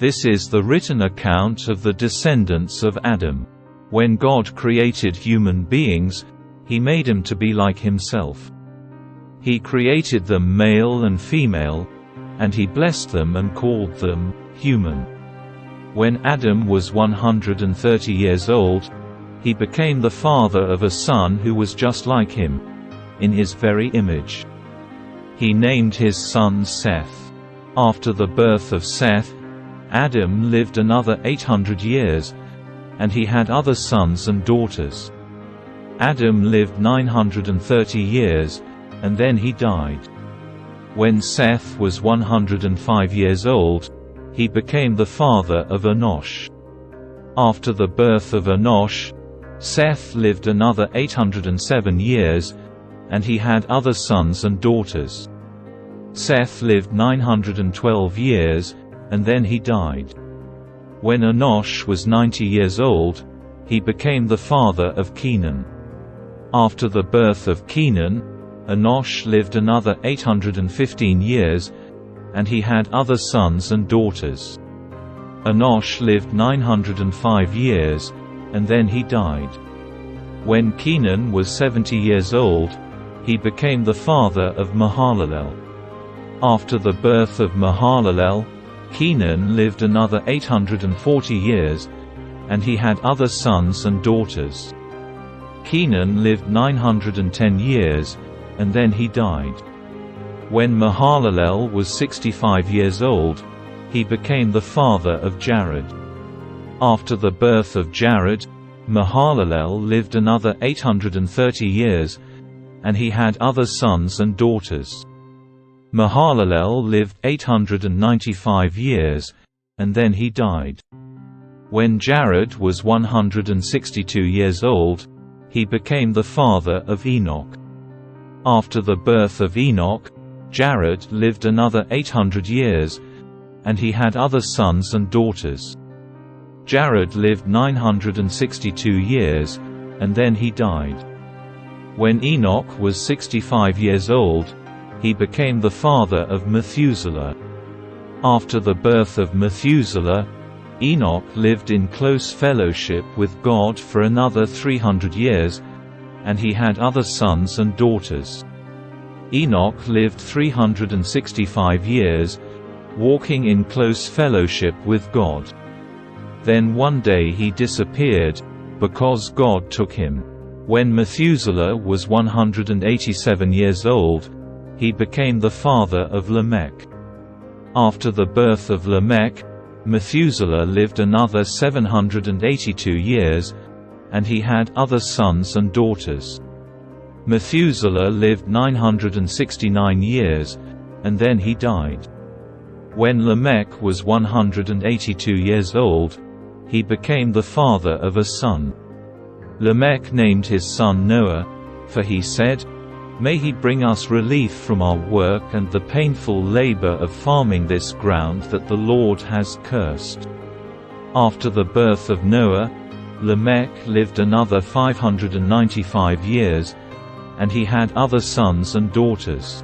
This is the written account of the descendants of Adam. When God created human beings, He made them to be like Himself. He created them male and female, and He blessed them and called them human. When Adam was 130 years old, he became the father of a son who was just like him, in his very image. He named his son Seth. After the birth of Seth, Adam lived another 800 years, and he had other sons and daughters. Adam lived 930 years, and then he died. When Seth was 105 years old, he became the father of Enosh. After the birth of Enosh, Seth lived another 807 years, and he had other sons and daughters. Seth lived 912 years, and then he died. When Enosh was 90 years old, he became the father of Kenan. After the birth of Kenan, Enosh lived another 815 years, and he had other sons and daughters. Enosh lived 905 years, and then he died. When Kenan was 70 years old, he became the father of Mahalalel. After the birth of Mahalalel, Kenan lived another 840 years, and he had other sons and daughters. Kenan lived 910 years, and then he died. When Mahalalel was 65 years old, he became the father of Jared. After the birth of Jared, Mahalalel lived another 830 years, and he had other sons and daughters. Mahalalel lived 895 years, and then he died. When Jared was 162 years old, he became the father of Enoch. After the birth of Enoch, Jared lived another 800 years, and he had other sons and daughters. Jared lived 962 years, and then he died. When Enoch was 65 years old, he became the father of Methuselah. After the birth of Methuselah, Enoch lived in close fellowship with God for another 300 years, and he had other sons and daughters. Enoch lived 365 years, walking in close fellowship with God. Then one day he disappeared, because God took him. When Methuselah was 187 years old, he became the father of Lamech. After the birth of Lamech, Methuselah lived another 782 years, and he had other sons and daughters. Methuselah lived 969 years, and then he died. When Lamech was 182 years old, he became the father of a son. Lamech named his son Noah, for he said, "May he bring us relief from our work and the painful labor of farming this ground that the Lord has cursed." After the birth of Noah, Lamech lived another 595 years, and he had other sons and daughters.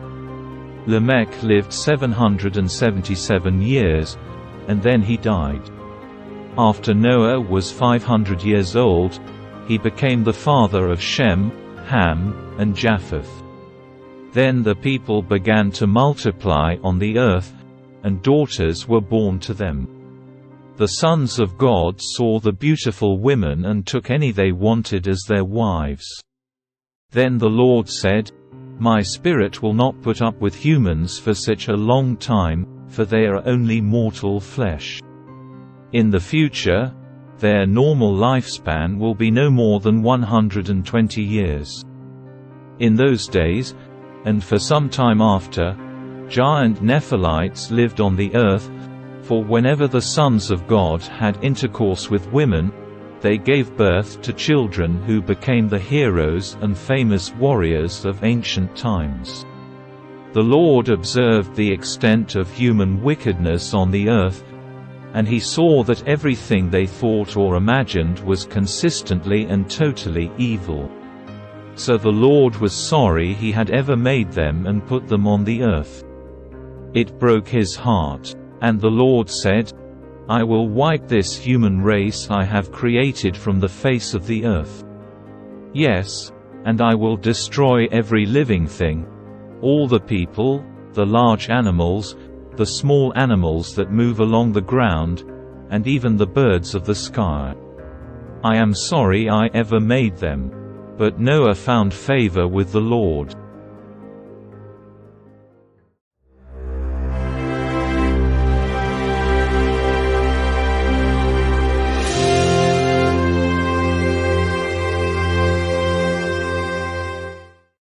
Lamech lived 777 years, and then he died. After Noah was 500 years old, he became the father of Shem, Ham, and Japheth. Then the people began to multiply on the earth, and daughters were born to them. The sons of God saw the beautiful women and took any they wanted as their wives. Then the Lord said, "My spirit will not put up with humans for such a long time, for they are only mortal flesh. In the future, their normal lifespan will be no more than 120 years. In those days, and for some time after, giant Nephilites lived on the earth, for whenever the sons of God had intercourse with women, they gave birth to children who became the heroes and famous warriors of ancient times. The Lord observed the extent of human wickedness on the earth, and he saw that everything they thought or imagined was consistently and totally evil. So the Lord was sorry he had ever made them and put them on the earth. It broke his heart. And the Lord said, I will wipe this human race I have created from the face of the earth. Yes, and I will destroy every living thing, all the people, the large animals, the small animals that move along the ground, and even the birds of the sky. I am sorry I ever made them." But Noah found favor with the Lord.